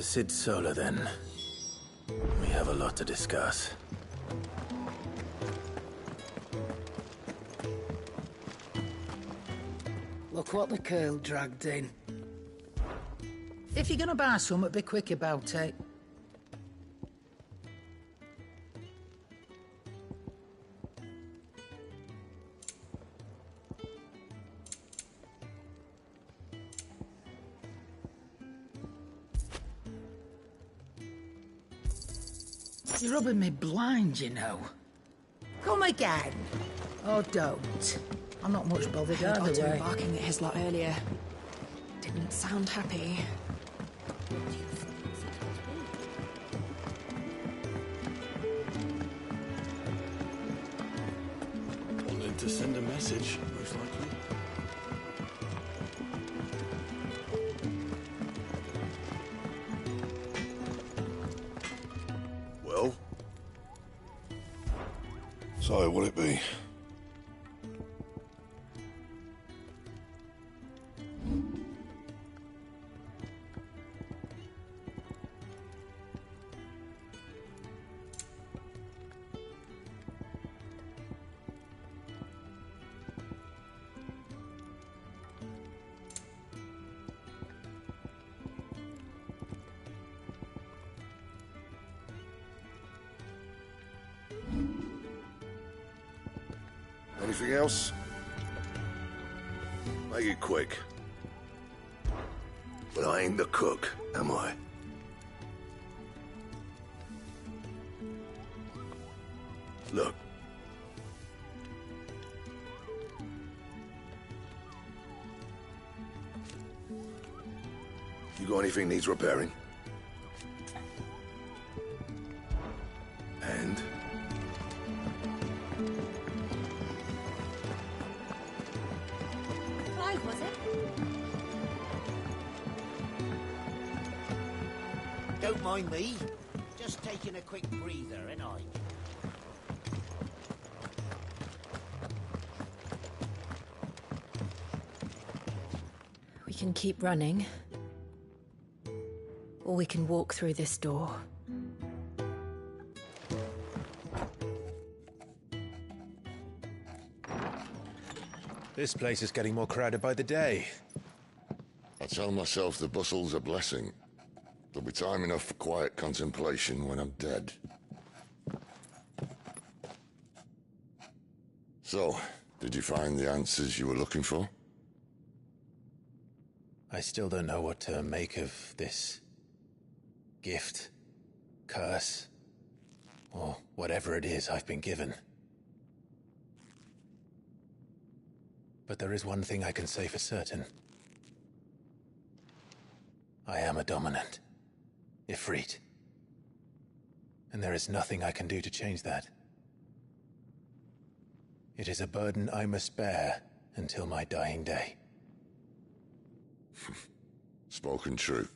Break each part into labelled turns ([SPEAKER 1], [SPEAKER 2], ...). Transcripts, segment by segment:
[SPEAKER 1] Sid Solar, then. We have a lot to discuss.
[SPEAKER 2] Look what the curl dragged in.
[SPEAKER 3] If you're gonna buy something, be quick about it. You're rubbing me blind, you know. Come again. Or don't. I'm not much bothered
[SPEAKER 4] Heard
[SPEAKER 3] either
[SPEAKER 4] Otto
[SPEAKER 3] way.
[SPEAKER 4] barking at his lot earlier. Didn't sound happy.
[SPEAKER 5] Wanted to send a message, most likely.
[SPEAKER 6] Well? So, what'll it be? Anything else? Make it quick. But I ain't the cook, am I? Look. You got anything needs repairing? And?
[SPEAKER 7] Clive, was it?
[SPEAKER 8] Don't mind me. Just taking a quick breather, ain't I?
[SPEAKER 4] We can keep running. Or we can walk through this door.
[SPEAKER 1] This place is getting more crowded by the day.
[SPEAKER 6] I tell myself the bustle's a blessing. There'll be time enough for quiet contemplation when I'm dead. So, did you find the answers you were looking for?
[SPEAKER 1] I still don't know what to make of this gift, curse, or whatever it is I've been given. But there is one thing I can say for certain. I am a dominant, Ifrit. And there is nothing I can do to change that. It is a burden I must bear until my dying day.
[SPEAKER 6] Spoken true.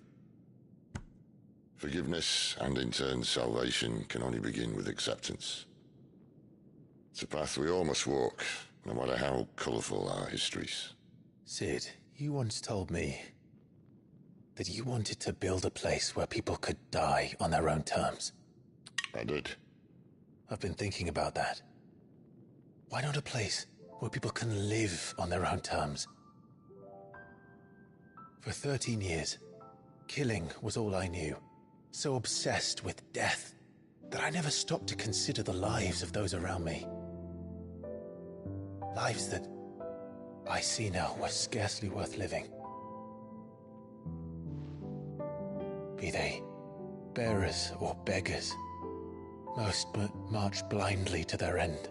[SPEAKER 6] Forgiveness, and in turn salvation, can only begin with acceptance. It's a path we all must walk, no matter how colourful our histories.
[SPEAKER 1] Sid, you once told me that you wanted to build a place where people could die on their own terms.
[SPEAKER 6] I did.
[SPEAKER 1] I've been thinking about that. Why not a place where people can live on their own terms? For 13 years, killing was all I knew. So obsessed with death that I never stopped to consider the lives of those around me. Lives that I see now were scarcely worth living. Be they bearers or beggars, most march blindly to their end,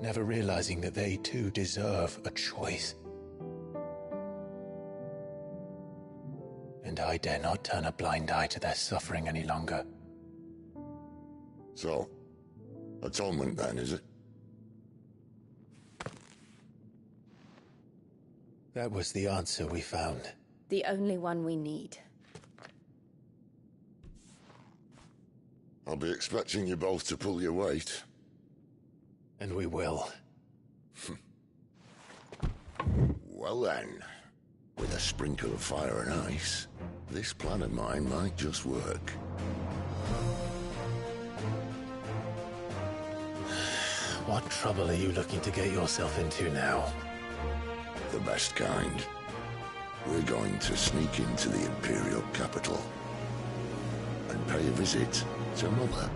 [SPEAKER 1] never realizing that they too deserve a choice. And I dare not turn a blind eye to their suffering any longer.
[SPEAKER 6] So, atonement then, is it?
[SPEAKER 1] That was the answer we found.
[SPEAKER 7] The only one we need.
[SPEAKER 6] I'll be expecting you both to pull your weight.
[SPEAKER 1] And we will.
[SPEAKER 6] Well then, with a sprinkle of fire and ice, This plan of mine might just work.
[SPEAKER 1] What trouble are you looking to get yourself into now?
[SPEAKER 6] The best kind. We're going to sneak into the Imperial capital and pay a visit to Mother.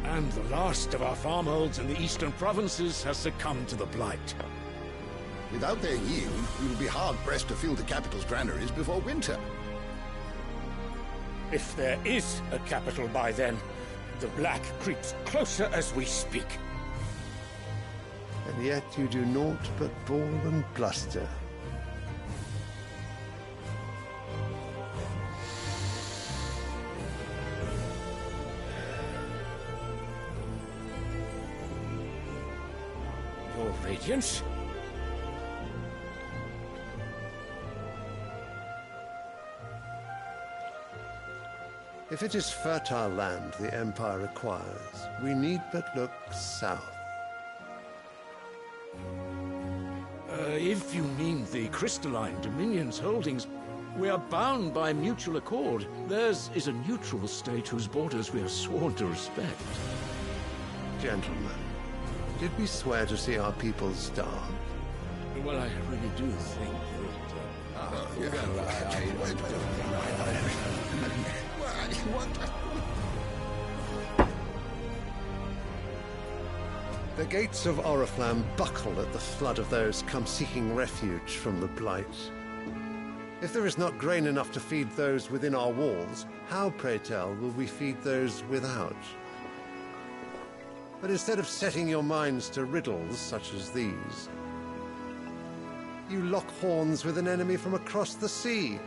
[SPEAKER 9] And the last of our farmholds in the eastern provinces has succumbed to the blight.
[SPEAKER 10] Without their yield, we will be hard-pressed to fill the capital's granaries before winter.
[SPEAKER 9] If there is a capital by then, the black creeps closer as we speak.
[SPEAKER 11] And yet you do naught but bawl and bluster.
[SPEAKER 9] Your Radiance?
[SPEAKER 11] If it is fertile land the Empire requires, we need but look south.
[SPEAKER 9] If you mean the crystalline Dominion's holdings, we are bound by mutual accord. Theirs is a neutral state whose borders we have sworn to respect.
[SPEAKER 11] Gentlemen, did we swear to see our people starve?
[SPEAKER 9] Well, I really do think
[SPEAKER 11] The gates of Oriflamme buckle at the flood of those come seeking refuge from the blight. If there is not grain enough to feed those within our walls, how, pray tell, will we feed those without? But instead of setting your minds to riddles such as these, you lock horns with an enemy from across the sea,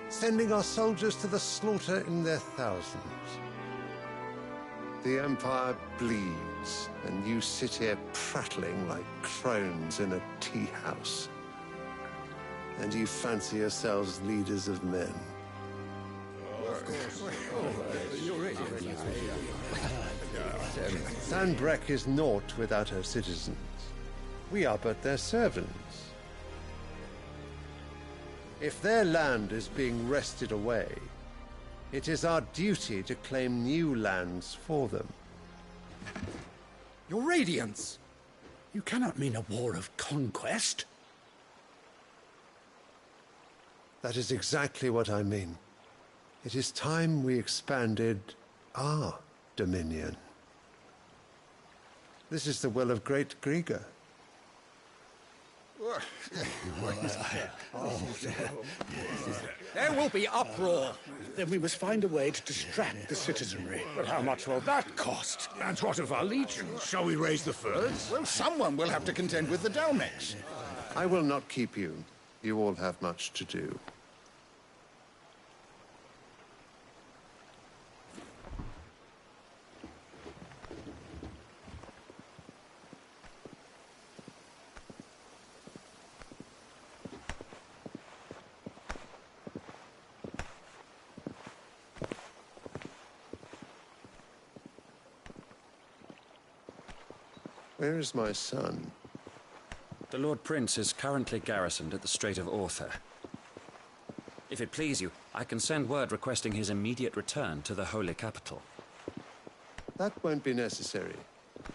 [SPEAKER 11] sending our soldiers to the slaughter in their thousands. The Empire bleeds, and you sit here prattling like crones in a tea house. And you fancy yourselves leaders of men. Sanbreque is naught without her citizens. We are but their servants. If their land is being wrested away, it is our duty to claim new lands for them.
[SPEAKER 9] Your Radiance! You cannot mean a war of conquest.
[SPEAKER 11] That is exactly what I mean. It is time we expanded our dominion. This is the will of great Grieger.
[SPEAKER 9] There will be uproar. Then we must find a way to distract the citizenry. But how much will that cost? And what of our legions? Shall we raise the furs?
[SPEAKER 10] Well, someone will have to contend with the Dalmex.
[SPEAKER 11] I will not keep you. You all have much to do. Where is my son?
[SPEAKER 12] The Lord Prince is currently garrisoned at the Strait of Arthur. If it please you, I can send word requesting his immediate return to the Holy Capital.
[SPEAKER 11] That won't be necessary.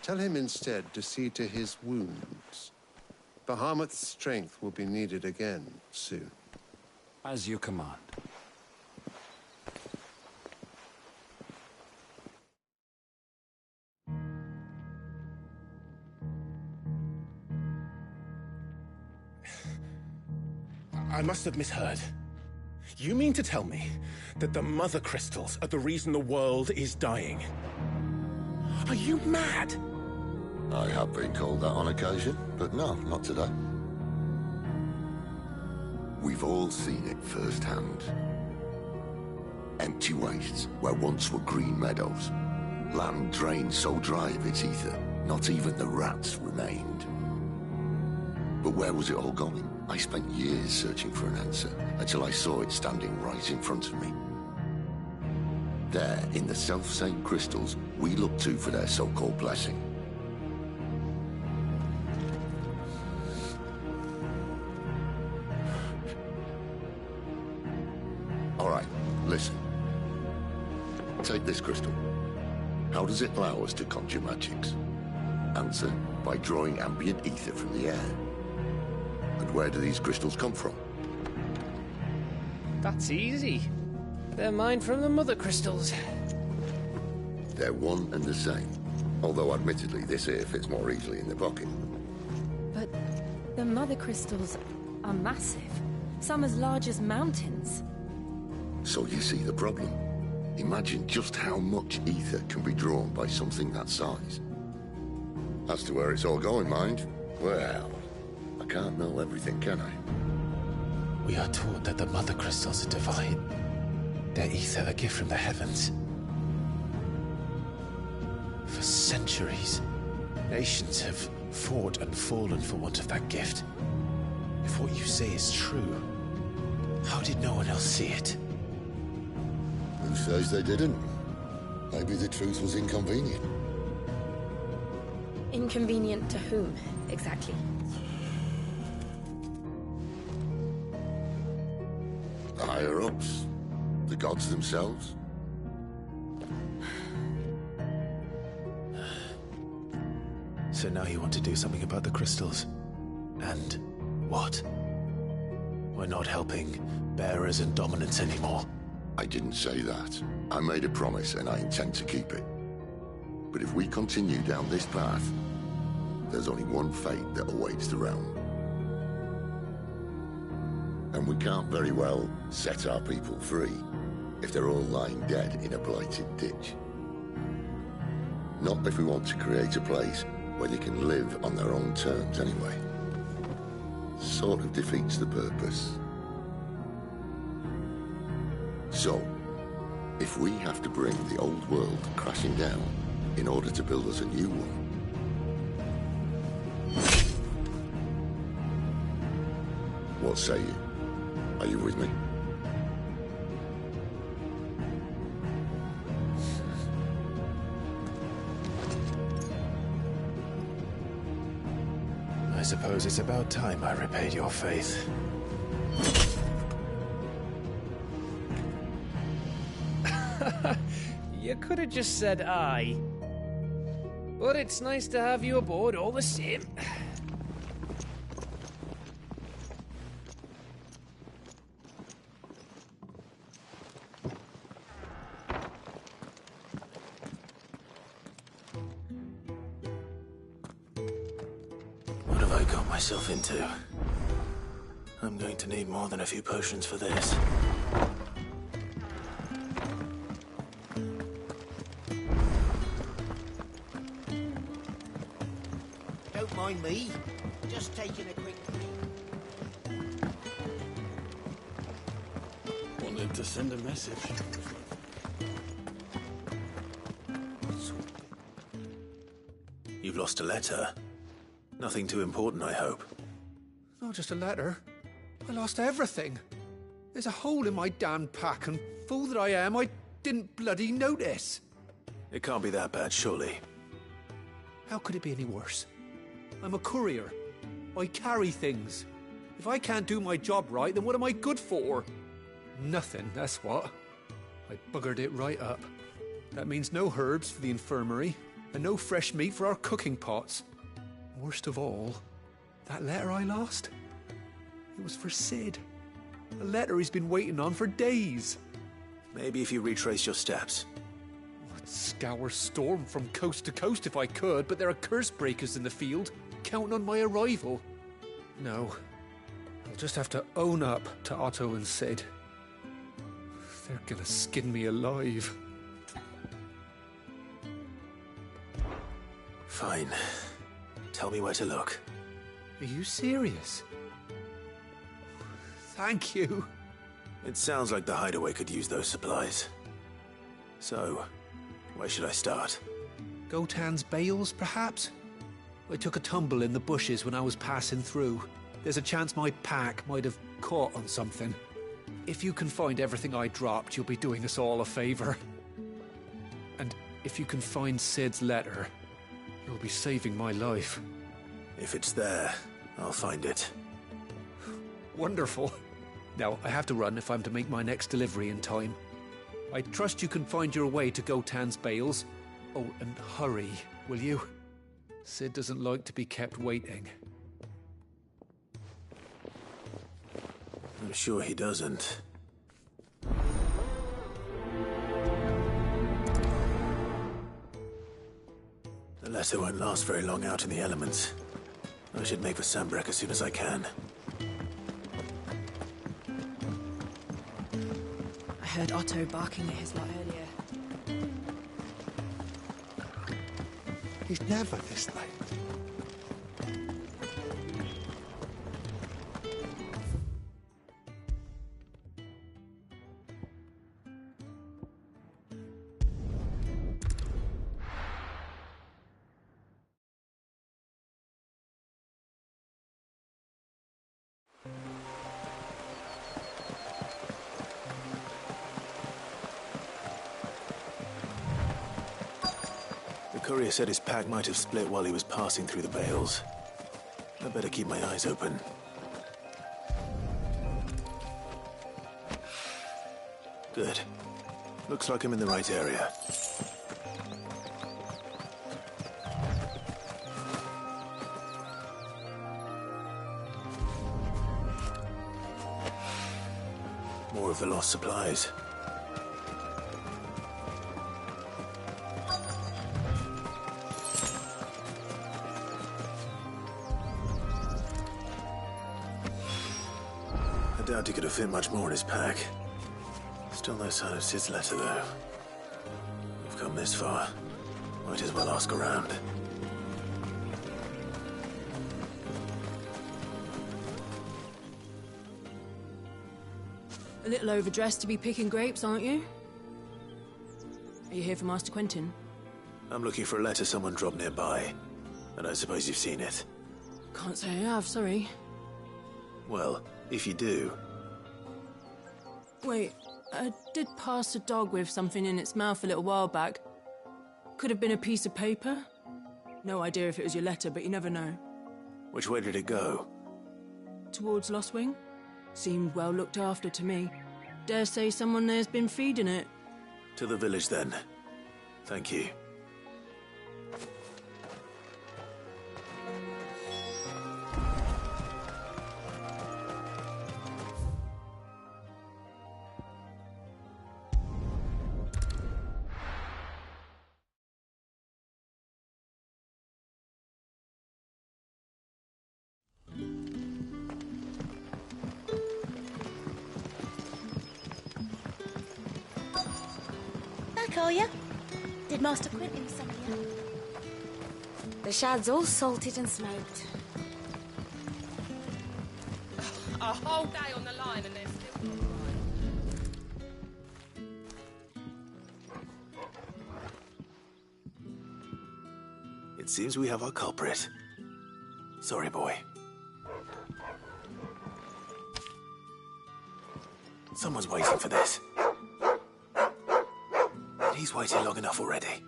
[SPEAKER 11] Tell him instead to see to his wounds. Bahamut's strength will be needed again soon.
[SPEAKER 12] As you command.
[SPEAKER 1] I must have misheard. You mean to tell me that the mother crystals are the reason the world is dying? Are you mad?
[SPEAKER 6] I have been called that on occasion, but no, not today. We've all seen it firsthand. Empty wastes where once were green meadows. Land drained so dry of its ether, Not even the rats remained. But where was it all going? I spent years searching for an answer, until I saw it standing right in front of me. There, in the self-same crystals we look to for their so-called blessing. All right, listen. Take this crystal. How does it allow us to conjure magics? Answer, by drawing ambient ether from the air. And where do these crystals come from?
[SPEAKER 13] That's easy. They're mined from the mother crystals.
[SPEAKER 6] They're one and the same. Although admittedly this here fits more easily in the pocket.
[SPEAKER 4] But the mother crystals are massive. Some as large as mountains.
[SPEAKER 6] So you see the problem. Imagine just how much ether can be drawn by something that size. As to where it's all going, mind, well, I can't know everything, can I?
[SPEAKER 1] We are taught that the mother crystals are divine. Their ether a gift from the heavens. For centuries, nations have fought and fallen for want of that gift. If what you say is true, how did no one else see it?
[SPEAKER 6] Who says they didn't? Maybe the truth was inconvenient.
[SPEAKER 4] Inconvenient to whom, exactly?
[SPEAKER 6] The higher-ups? The gods themselves?
[SPEAKER 1] So now you want to do something about the crystals. And what? We're not helping bearers and dominants anymore.
[SPEAKER 6] I didn't say that. I made a promise and I intend to keep it. But if we continue down this path, there's only one fate that awaits the realm. And we can't very well set our people free if they're all lying dead in a blighted ditch. Not if we want to create a place where they can live on their own terms anyway. Sort of defeats the purpose. So, if we have to bring the old world crashing down in order to build us a new one, what say you? Are you with me?
[SPEAKER 1] I suppose it's about time I repaid your faith.
[SPEAKER 13] You could have just said aye. But it's nice to have you aboard all the same.
[SPEAKER 1] What have I got myself into? I'm going to need more than a few potions for this.
[SPEAKER 8] Don't mind me. Just taking a quick break.
[SPEAKER 5] Wanted to send a message.
[SPEAKER 1] You've lost a letter. Nothing too important, I hope.
[SPEAKER 14] Not just a letter. I lost everything. There's a hole in my damn pack, and fool that I am, I didn't bloody notice.
[SPEAKER 1] It can't be that bad, surely.
[SPEAKER 14] How could it be any worse? I'm a courier. I carry things. If I can't do my job right, then what am I good for? Nothing, that's what. I buggered it right up. That means no herbs for the infirmary, and no fresh meat for our cooking pots. Worst of all, that letter I lost, it was for Sid. A letter he's been waiting on for days.
[SPEAKER 1] Maybe if you retrace your steps.
[SPEAKER 14] I'd scour Storm from coast to coast if I could, but there are curse breakers in the field, counting on my arrival. No, I'll just have to own up to Otto and Sid. They're gonna skin me alive.
[SPEAKER 1] Fine. Tell me where to look.
[SPEAKER 14] Are you serious? Thank you.
[SPEAKER 1] It sounds like the hideaway could use those supplies. So, where should I start?
[SPEAKER 14] Gotan's bales, perhaps? I took a tumble in the bushes when I was passing through. There's a chance my pack might have caught on something. If you can find everything I dropped, you'll be doing us all a favor. And if you can find Sid's letter, you'll be saving my life.
[SPEAKER 15] If it's there, I'll find it.
[SPEAKER 14] Wonderful. Now, I have to run if I'm to make my next delivery in time. I trust you can find your way to Gotan's bales. Oh, and hurry, will you? Sid doesn't like to be kept waiting.
[SPEAKER 15] I'm sure he doesn't. The letter won't last very long out in the elements. I should make for Sambrek as soon as I can.
[SPEAKER 4] I heard Otto barking at his lot earlier.
[SPEAKER 11] He's never this late.
[SPEAKER 15] The courier said his pack might have split while he was passing through the bales. I better keep my eyes open. Good. Looks like I'm in the right area. More of the lost supplies. I doubt he could have fit much more in his pack. Still no sign of Sid's letter, though. We've come this far. Might as well ask around.
[SPEAKER 4] A little overdressed to be picking grapes, aren't you? Are you here for Master Quentin?
[SPEAKER 15] I'm looking for a letter someone dropped nearby. And I suppose you've seen it.
[SPEAKER 4] Can't say I have, sorry.
[SPEAKER 15] Well, if you do...
[SPEAKER 4] Wait, I did pass a dog with something in its mouth a little while back. Could have been a piece of paper. No idea if it was your letter, but you never know.
[SPEAKER 15] Which way did it go?
[SPEAKER 4] Towards Lostwing? Seemed well looked after to me. Dare say someone there's been feeding it.
[SPEAKER 15] To the village, then. Thank you.
[SPEAKER 16] Back, are you? Did Master Quentin send you? The shad's all salted and smoked.
[SPEAKER 17] A whole day on the line and they're still not right.
[SPEAKER 15] It seems we have our culprit. Sorry, boy. Someone's waiting for this. He's waited long enough already.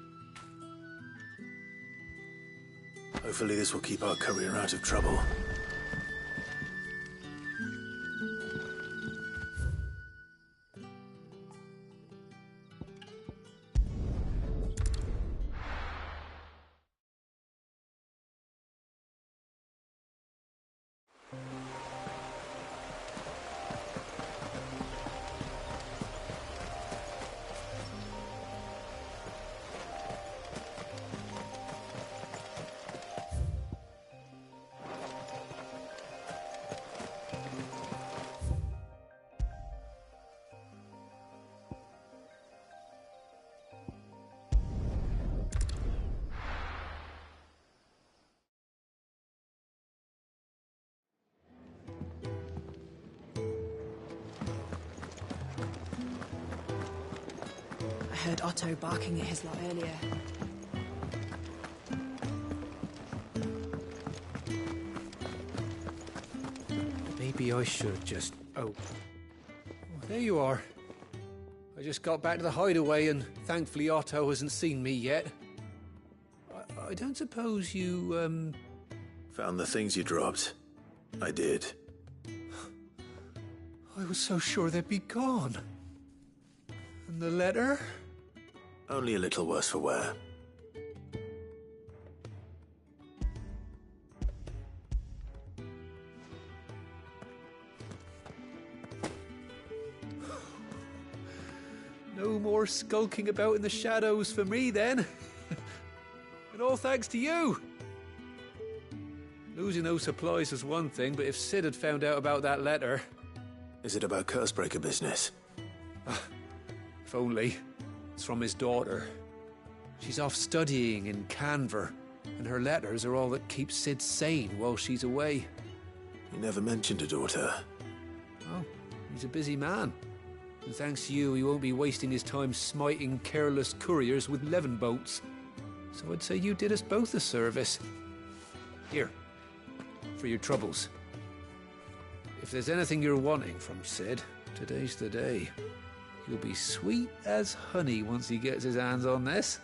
[SPEAKER 15] Hopefully this will keep our courier out of trouble.
[SPEAKER 4] I heard Otto barking at his lot earlier.
[SPEAKER 14] Maybe I should just... Oh, there you are. I just got back to the hideaway and thankfully Otto hasn't seen me yet. I don't suppose you,
[SPEAKER 15] Found the things you dropped. I did.
[SPEAKER 14] I was so sure they'd be gone. And the letter?
[SPEAKER 15] Only a little worse for wear.
[SPEAKER 14] No more skulking about in the shadows for me, then. And all thanks to you. Losing those supplies was one thing, but if Sid had found out about that letter...
[SPEAKER 15] Is it about Cursebreaker business?
[SPEAKER 14] If only. It's from his daughter. She's off studying in Canver, and her letters are all that keep Sid sane while she's away.
[SPEAKER 15] You never mentioned a daughter.
[SPEAKER 14] Oh, he's a busy man. And thanks to you, he won't be wasting his time smiting careless couriers with levin boats. So I'd say you did us both a service. Here, for your troubles. If there's anything you're wanting from Sid, today's the day. He'll be sweet as honey once he gets his hands on this.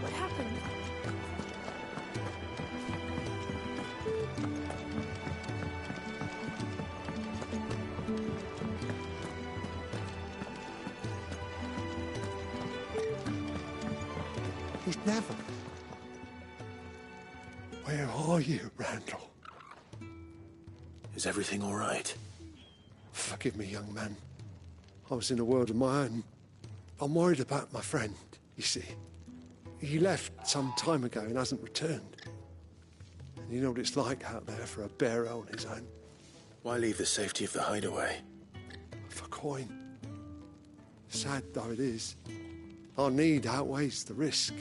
[SPEAKER 16] What happened?
[SPEAKER 11] He's never. Where are you, Randall?
[SPEAKER 15] Is everything all right?
[SPEAKER 11] Forgive me, young man. I was in a world of my own. I'm worried about my friend, you see. He left some time ago and hasn't returned. And you know what it's like out there for a bearer on his own.
[SPEAKER 15] Why leave the safety of the hideaway?
[SPEAKER 11] For coin. Sad though it is, our need outweighs the risk.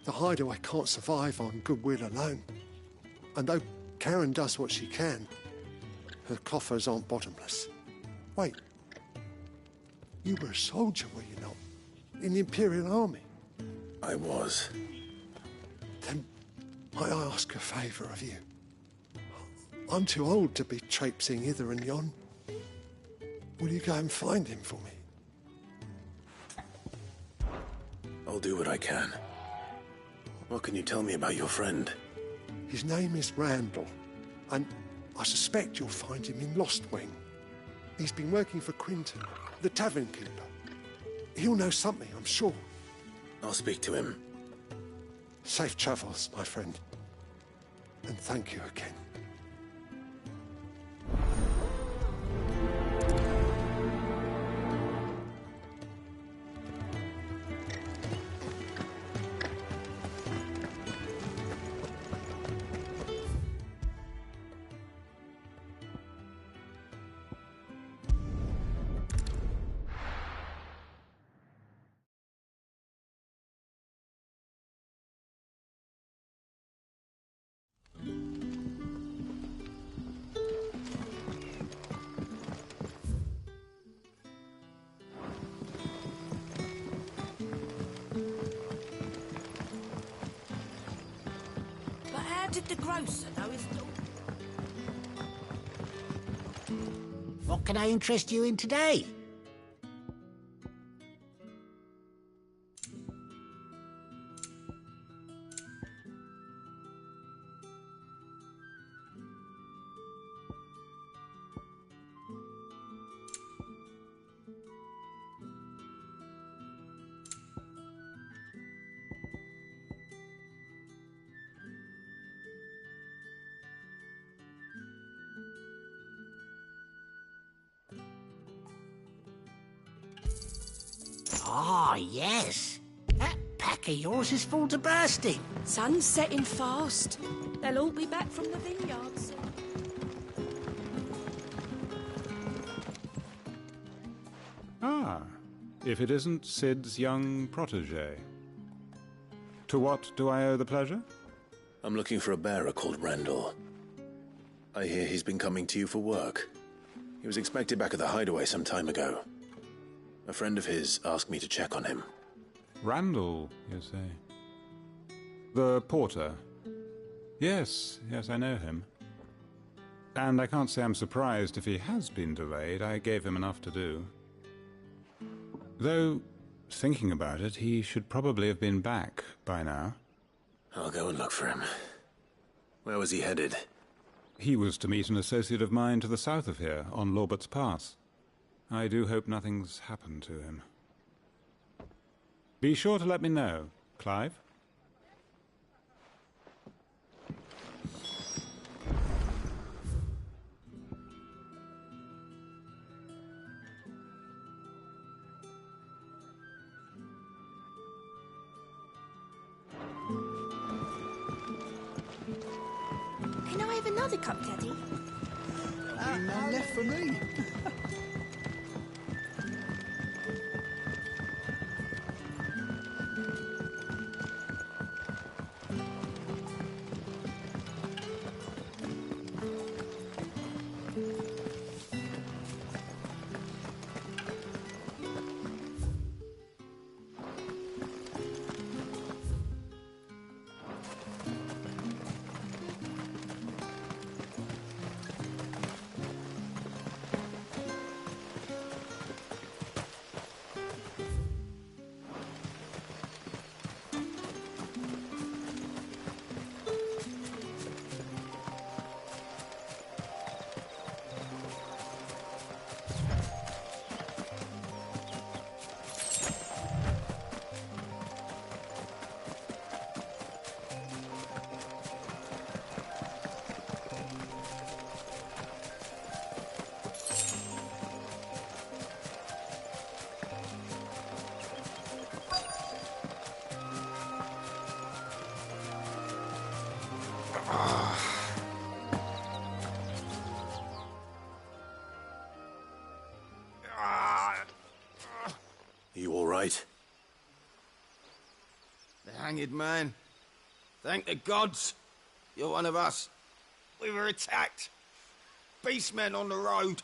[SPEAKER 11] The hideaway can't survive on goodwill alone. And though Karen does what she can, her coffers aren't bottomless. Wait. You were a soldier, were you not? In the Imperial Army?
[SPEAKER 15] I was.
[SPEAKER 11] Then might I ask a favour of you? I'm too old to be traipsing hither and yon. Will you go and find him for me?
[SPEAKER 15] I'll do what I can. What can you tell me about your friend?
[SPEAKER 11] His name is Randall, and I suspect you'll find him in Lost Wing. He's been working for Quinton, the tavern keeper. He'll know something, I'm sure.
[SPEAKER 15] I'll speak to him.
[SPEAKER 11] Safe travels, my friend. And thank you again.
[SPEAKER 8] Did the grocer know his daughter? What can I interest you in today? Ah, yes. That pack of yours is full to bursting.
[SPEAKER 16] Sun's setting fast. They'll all be back from the vineyards.
[SPEAKER 18] Ah, if it isn't Sid's young protege. To what do I owe the pleasure?
[SPEAKER 15] I'm looking for a bearer called Randall. I hear he's been coming to you for work. He was expected back at the hideaway some time ago. A friend of his asked me to check on him.
[SPEAKER 18] Randall, you say? The porter? Yes, I know him. And I can't say I'm surprised if he has been delayed. I gave him enough to do. Though, thinking about it, he should probably have been back by now.
[SPEAKER 15] I'll go and look for him. Where was he headed?
[SPEAKER 18] He was to meet an associate of mine to the south of here, on Lorbert's Pass. I do hope nothing's happened to him. Be sure to let me know, Clive.
[SPEAKER 16] Can I have another cup, Daddy?
[SPEAKER 19] None left for me.
[SPEAKER 15] You all right?
[SPEAKER 20] The hanged man. Thank the gods. You're one of us. We were attacked. Beastmen on the road.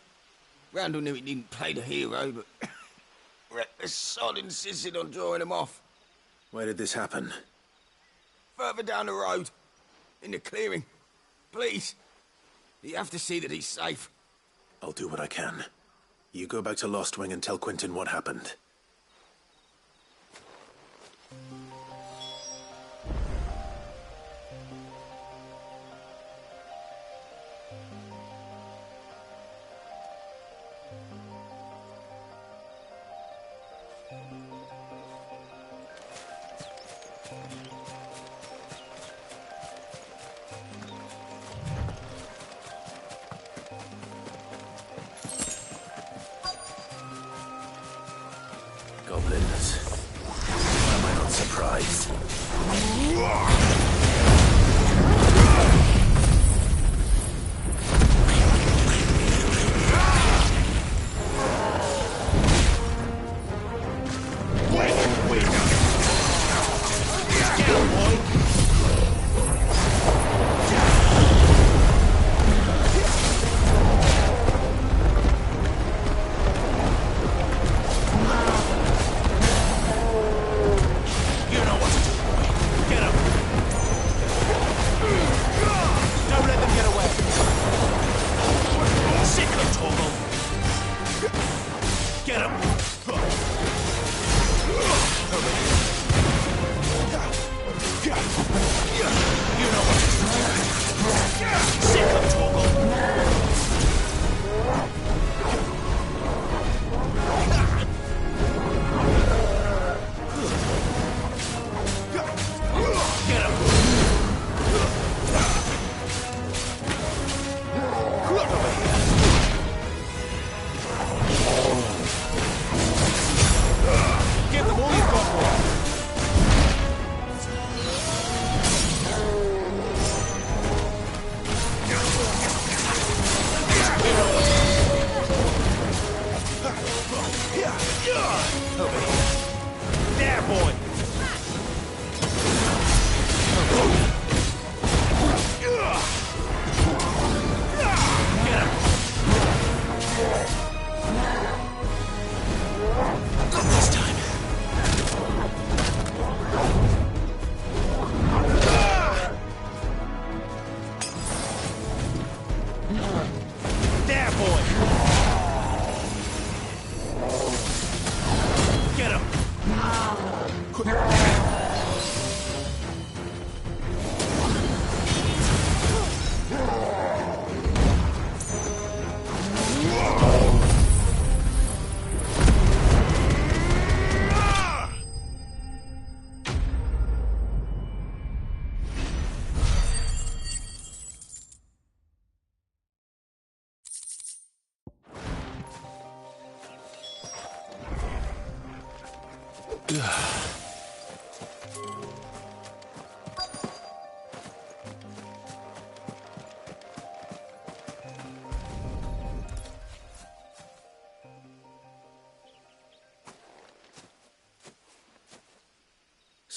[SPEAKER 20] Randall knew he didn't play the hero, but reckless sod insisted on drawing him off.
[SPEAKER 15] Where did this happen?
[SPEAKER 20] Further down the road. In the clearing. Please. You have to see that he's safe.
[SPEAKER 15] I'll do what I can. You go back to Lost Wing and tell Quentin what happened. Goblins. Why am I not surprised?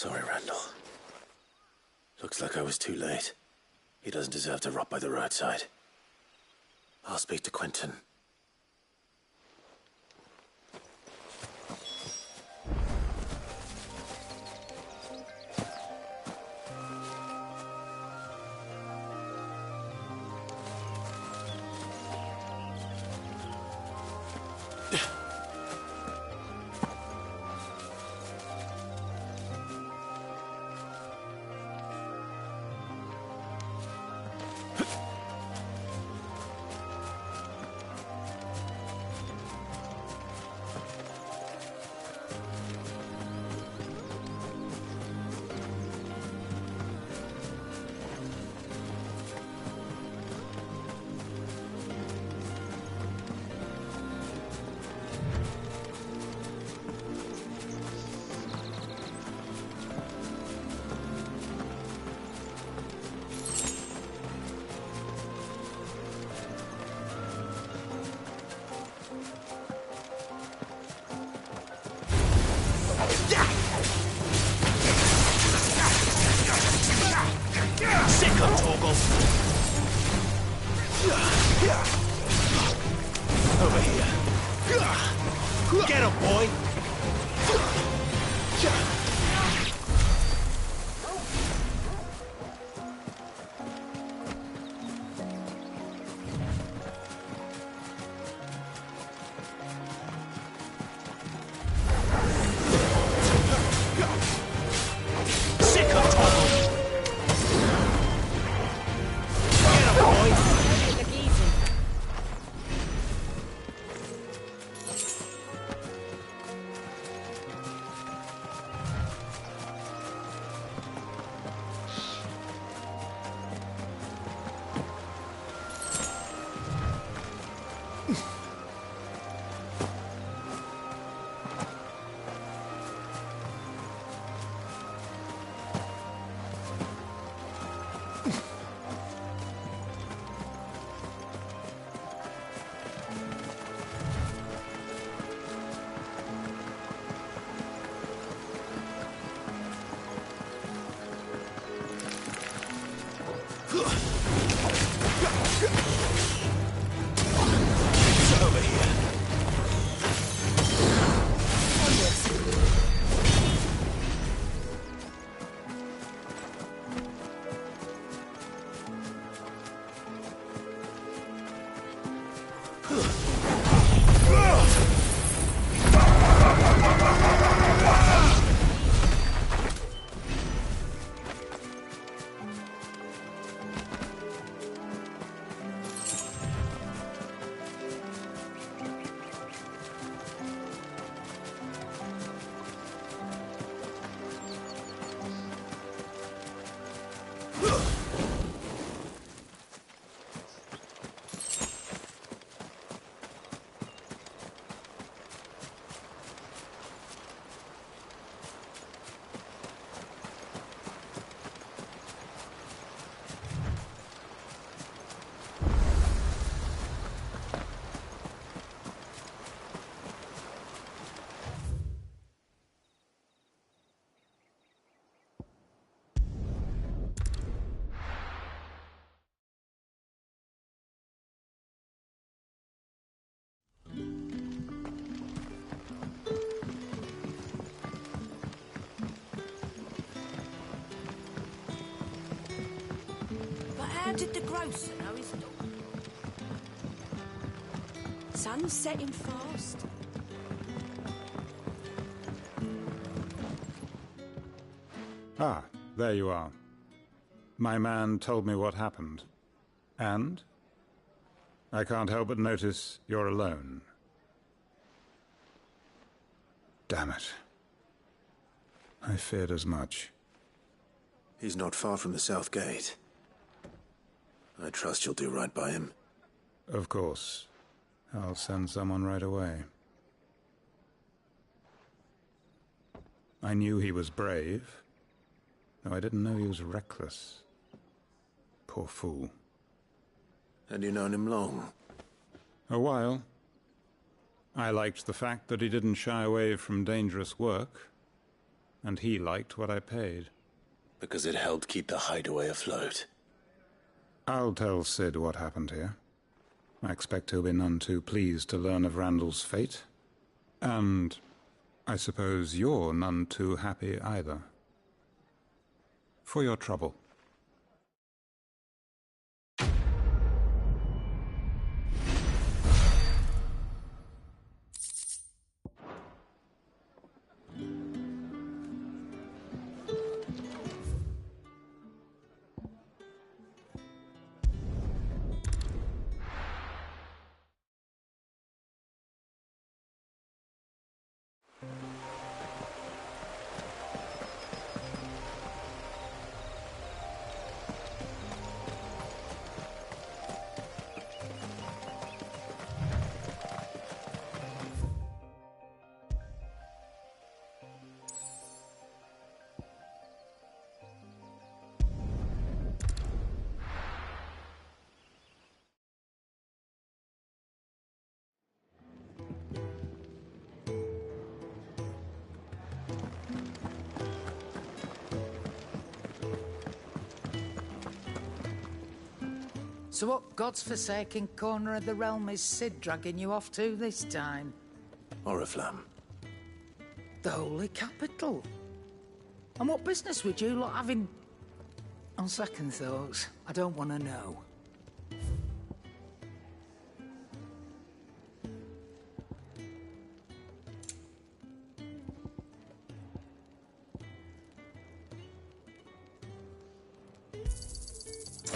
[SPEAKER 15] Sorry, Randall. Looks like I was too late. He doesn't deserve to rot by the roadside. I'll speak to Quentin.
[SPEAKER 3] Did the grocer know his dog?
[SPEAKER 16] Sun's setting fast.
[SPEAKER 18] Ah, there you are. My man told me what happened. And? I can't help but notice you're alone. Damn it. I feared as much.
[SPEAKER 15] He's not far from the South Gate. I trust you'll do right by him.
[SPEAKER 18] Of course. I'll send someone right away. I knew he was brave, though I didn't know he was reckless. Poor fool.
[SPEAKER 15] And you known him long?
[SPEAKER 18] A while. I liked the fact that he didn't shy away from dangerous work, and he liked what I paid.
[SPEAKER 15] Because it helped keep the hideaway afloat.
[SPEAKER 18] I'll tell Sid what happened here. I expect he'll be none too pleased to learn of Randall's fate. And I suppose you're none too happy either. For your trouble.
[SPEAKER 3] So what god's-forsaken corner of the realm is Sid dragging you off to this time?
[SPEAKER 15] Oriflamme.
[SPEAKER 3] The Holy Capital. And what business would you lot have in... On second thoughts, I don't want to know.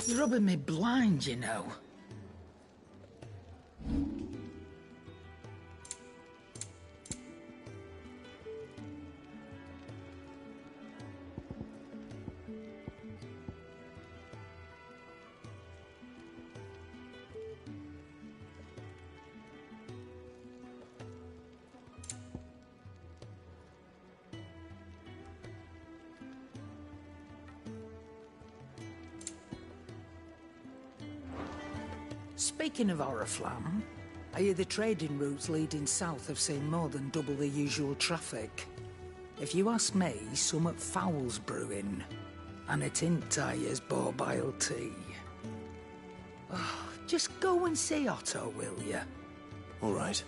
[SPEAKER 3] You're rubbing me blind, you know. Speaking of Oriflamme, I hear the trading routes leading south have seen more than double the usual traffic. If you ask me, summat foul's brewing, and it ain't Tyre's borbile tea. Oh, just go and see Otto, will you?
[SPEAKER 15] All right.